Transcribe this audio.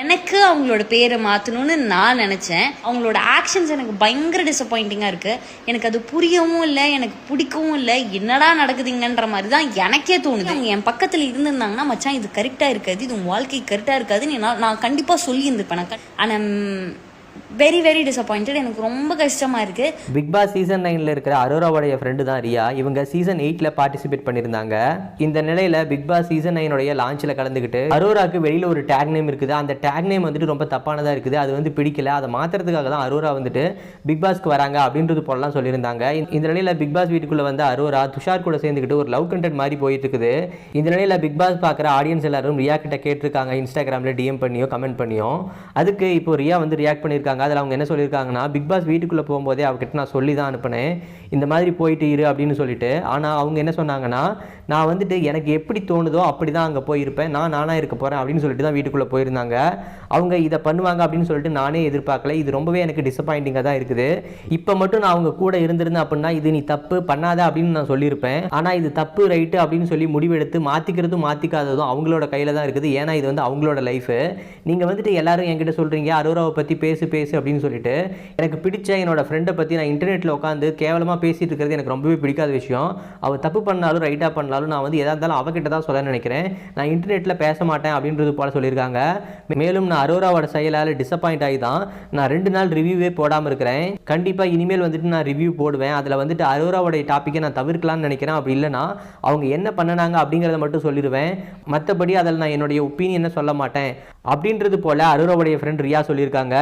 எனக்கு அவங்களோட பேரை மாற்றணும்னு நான் நினச்சேன். அவங்களோட ஆக்ஷன்ஸ் எனக்கு பயங்கர டிசப்பாயிண்டிங்காக இருக்குது. எனக்கு அது புரியவும் இல்லை, எனக்கு பிடிக்கவும் இல்லை. என்னடா நடக்குதுங்கன்ற மாதிரி தான் எனக்கே தோணுது. அவங்க என் பக்கத்தில் இருந்திருந்தாங்கன்னா, மச்சான் இது கரெக்டாக இருக்காது, இது உன் வாழ்க்கை கரெக்டாக இருக்காதுன்னு நான் கண்டிப்பாக சொல்லியிருந்துருப்பேன். ஆனால் வெரி வெரி டிசப்பாயிண்டட். எனக்கு ரொம்ப கஷ்டமாக இருக்குது. பிக் பாஸ் சீசன் 9ல் இருக்கிற அரோராவுடைய ஃப்ரெண்டு தான் ரியா. இவங்க சீசன் 8ல் பார்ட்டிசிபேட் பண்ணியிருந்தாங்க. இந்த நிலையில் பிக் பாஸ் சீசன் 9 லான்ச்சில் கலந்துக்கிட்டு அரோராவுக்கு வெளியில் ஒரு டேக் நேம் இருக்குது. அந்த டேக் நேம் வந்துட்டு ரொம்ப தப்பானதாக இருக்குது, அது வந்து பிடிக்கல, அதை மாற்றுறதுக்காக தான் அரோரா வந்துட்டு பிக் பாஸ்க்கு வராங்க அப்படின்றது போலலாம் சொல்லியிருந்தாங்க. இந்த நிலையில் பிக் பாஸ் வீட்டுக்குள்ளே வந்து அரோரா துஷார் கூட சேர்ந்துக்கிட்டு ஒரு லவ் கண்டென்ட் மாதிரி போயிட்டு இருக்குது. இந்த நிலையில் பிக் பாஸ் பார்க்குற ஆடியன்ஸ் எல்லாரும் ரியா கிட்ட கேட்டிருக்காங்க, இன்ஸ்டாகிராமில் டிஎம் பண்ணியோ கமெண்ட் பண்ணியோ. அதுக்கு இப்போ ரியா வந்து ரியாக்ட் பண்ணியிருக்காங்க. அதில் அவங்க என்ன சொல்லியிருக்காங்கன்னா, பிக் பாஸ் வீட்டுக்குள்ளே போகும்போதே அவகிட்ட நான் சொல்லி தான் அனுப்பினேன், இந்த மாதிரி போயிட்டு இரு அப்படின்னு சொல்லிட்டு. ஆனால் அவங்க என்ன சொன்னாங்கன்னா, நான் வந்துட்டு எனக்கு எப்படி தோணுதோ அப்படி தான் அங்கே போயிருப்பேன், நானாக இருக்க போகிறேன் அப்படின்னு சொல்லிட்டு தான் வீட்டுக்குள்ளே போயிருந்தாங்க. அவங்க இதை பண்ணுவாங்க அப்படின்னு சொல்லிட்டு நானே எதிர்பார்க்கல. இது ரொம்பவே எனக்கு டிசப்பாயிண்டிங்காக தான் இருக்குது. இப்போ மட்டும் நான் அவங்க கூட இருந்திருந்தேன் அப்படின்னா, இது நீ தப்பு பண்ணாத அப்படின்னு நான் சொல்லியிருப்பேன். ஆனால் இது தப்பு ரைட்டு அப்படின்னு சொல்லி முடிவெடுத்து மாற்றிக்கிறதும் மாற்றிக்காததும் அவங்களோட கையில் தான் இருக்குது. ஏன்னா இது வந்து அவங்களோட லைஃபு. நீங்கள் வந்துட்டு எல்லாரும் என்கிட்ட சொல்கிறீங்க அரோராவை பற்றி பேசு அப்படின்னு சொல்லிட்டு. எனக்கு பிடிச்ச என்னோட ஃப்ரெண்டை பற்றி நான் இன்டர்நெட்டில் உட்காந்து கேவலமாக பேசிட்டு இருக்கிறது எனக்கு ரொம்பவே பிடிக்காத விஷயம். அவள் தப்பு பண்ணாலும் ரைட்டாக பண்ணாலும் நான் வந்து எதாக இருந்தாலும் அவகிட்ட தான் சொல்ல நினைக்கிறேன். நான் இன்டர்நெட்டில் பேச மாட்டேன் அப்படின்றது போல சொல்லியிருக்காங்க. மேலும் நான் அரோராவோட செயலால் டிசப்பாயிண்ட் ஆகி தான் நான் 2 நாள் ரிவ்யூவே போடாமல் இருக்கிறேன். கண்டிப்பாக இனிமேல் வந்துட்டு நான் ரிவ்யூ போடுவேன். அதில் வந்துட்டு அரோராவோடைய டாப்பிக்கை நான் தவிர்க்கலாம்னு நினைக்கிறேன். அப்படி இல்லைனா அவங்க என்ன பண்ணினாங்க அப்படிங்கிறத மட்டும் சொல்லிடுவேன். மற்றபடி அதில் நான் என்னுடைய ஒப்பீனியனை சொல்ல மாட்டேன் அப்படின்றது போல அரோராவுடைய ஃப்ரெண்ட் ரியா சொல்லியிருக்காங்க.